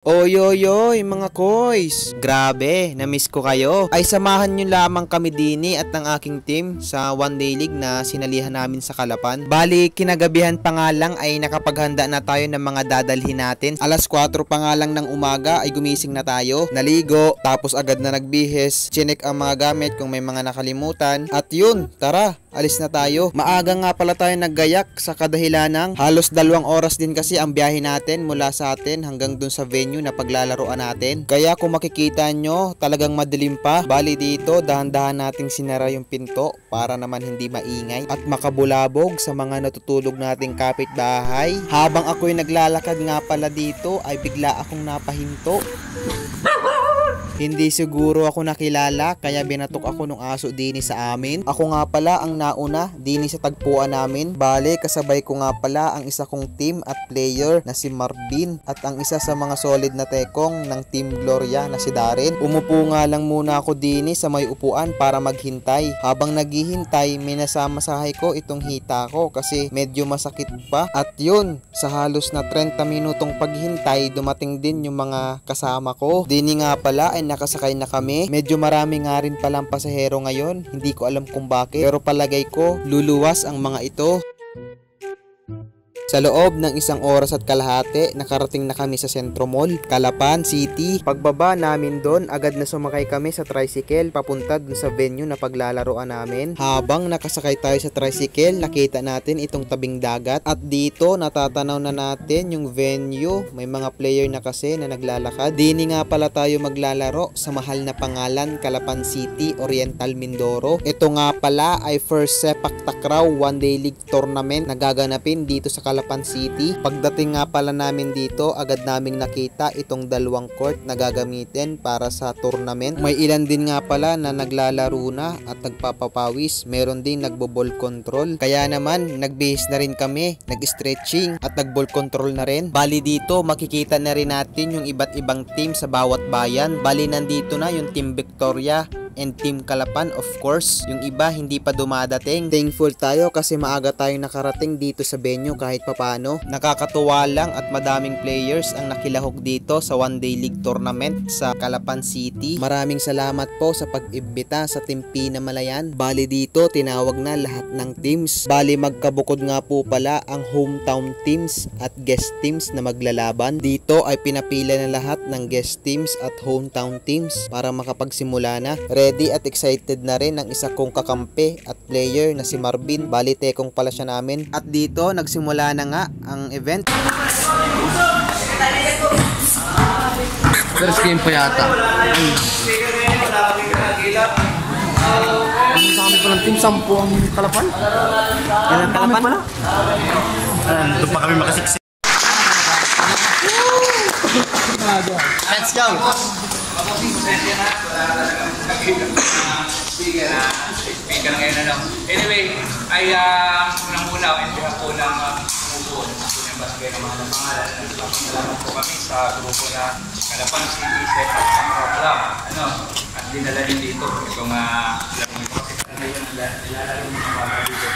Oy mga koys, grabe, na-miss ko kayo. Ay samahan nyo lamang kami dini at ng aking team sa one day league na sinalihan namin sa Calapan. Bali, kinagabihan pa nga lang ay nakapaghanda na tayo ng mga dadalhin natin. Alas 4 pa nga lang ng umaga ay gumising na tayo, naligo, tapos agad na nagbihes, chinek ang mga gamit kung may mga nakalimutan. At yun, tara, alis na tayo. Maaga nga pala tayo naggayak sa kadahilanang halos 2 oras din kasi ang biyahe natin mula sa atin hanggang dun sa venue na paglalaroan natin. Kaya kung makikita nyo, talagang madilim pa. Bali dito, dahan-dahan nating sinara yung pinto para naman hindi maingay at makabulabog sa mga natutulog nating kapitbahay. Habang ako'y naglalakad nga pala dito, ay bigla akong napahinto. Hindi siguro ako nakilala kaya binatok ako ng aso dini sa amin. Ako nga pala ang nauna dini sa tagpuan namin. Bale, kasabay ko nga pala ang isa kong team at player na si Marvin at ang isa sa mga solid na tekong ng Team Gloria na si Darren. Umupo nga lang muna ako dini sa may upuan para maghintay. Habang naghihintay, minasamasahay ko itong hita ko kasi medyo masakit pa. At yun, sa halos na 30 minutong paghintay, dumating din yung mga kasama ko. Dini nga pala ay nakasakay na kami. Medyo marami nga rin palang pasahero ngayon. Hindi ko alam kung bakit. Pero palagay ko, luluwas ang mga ito. Sa loob ng 1 oras at kalahati, nakarating na kami sa Centro Mall, Calapan City. Pagbaba namin doon, agad na sumakay kami sa tricycle papunta dun sa venue na paglalaroan namin. Habang nakasakay tayo sa tricycle, nakita natin itong tabing dagat. At dito, natatanaw na natin yung venue. May mga player na kasi na naglalakad. Dini nga pala tayo maglalaro sa mahal na pangalan, Calapan City, Oriental Mindoro. Ito nga pala ay first Sepak Takraw One Day League Tournament na gaganapin dito sa Calapan City. Pagdating nga pala namin dito, agad naming nakita itong 2 court na gagamitin para sa tournament. May ilan din nga pala na naglalaro na at nagpapapawis. Meron din nagbo-ball control. Kaya naman, nagbihis na rin kami, nag-stretching at nag-ball control na rin. Bali dito, makikita na rin natin yung iba't ibang team sa bawat bayan. Bali nandito na yung Team Victoria and Team Calapan, of course. Yung iba hindi pa dumadating. Thankful tayo kasi maaga tayong nakarating dito sa venue kahit papano. Nakakatuwa lang at madaming players ang nakilahok dito sa one day league tournament sa Calapan City. Maraming salamat po sa pag-imbita sa Team Pinamalayan. Bali dito, tinawag na lahat ng teams. Bali magkabukod nga po pala ang hometown teams at guest teams na maglalaban. Dito ay pinapila na lahat ng guest teams at hometown teams para makapagsimula na. Ready at excited na rin ang isa kong kakampi at player na si Marvin. Bali tekong pala siya namin. At dito nagsimula na nga ang event. First game pa yata. Ang dami pa ng team, 10 ang Calapan. Ilang Calapan? Doon pa kami makasiksik. Let's go! Speaker ngayon ano. Anyway, ay unang-una, hindi ako lang umupo ng basket ng mga pangalan. Salamat po kami sa grupo na Calapan City Sepak Takraw Club. Ano, at dinala din dito itong alam mo kasi ngayon nilalaro ng mga bata dito.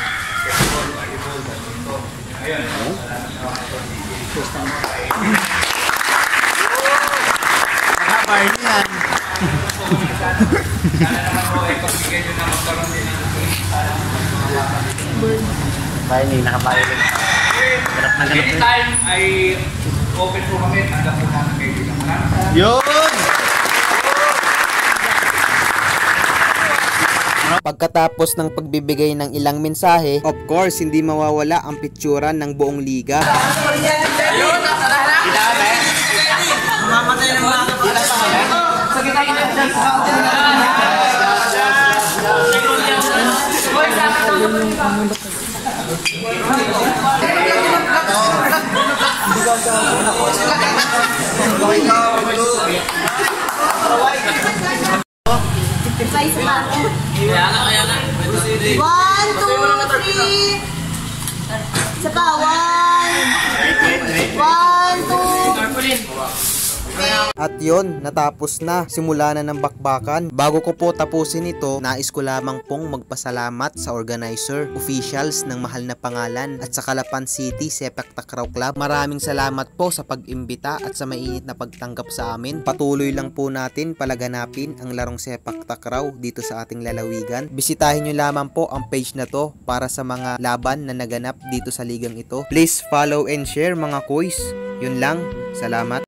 Basketball, volleyball, badminton. Ayun, salamat sa mga ito. Nakabar niyan. Sana naman po ay pagbigyan nyo na magkaroon din ng Bayan niya, nakabayan rin. anytime ay open po kami. Tanggap po namin kayo dito. Maraming salamat. Yun! Pagkatapos ng pagbibigay ng ilang mensahe, of course, hindi mawawala ang picturan ng buong liga. Mamatay ng mga kapatid. One, two, three. Isa pa, one, two. At yon, natapos na. Simula na ng bakbakan. Bago ko po tapusin ito, nais ko lamang pong magpasalamat sa organizer, officials ng mahal na pangalan at sa Calapan City Sepak Takraw Club. Maraming salamat po sa pag-imbita at sa mainit na pagtanggap sa amin. Patuloy lang po natin palaganapin ang larong Sepak Takraw dito sa ating lalawigan. Bisitahin nyo lamang po ang page na to para sa mga laban na naganap dito sa ligang ito. Please follow and share mga kuys. Yun lang. Salamat.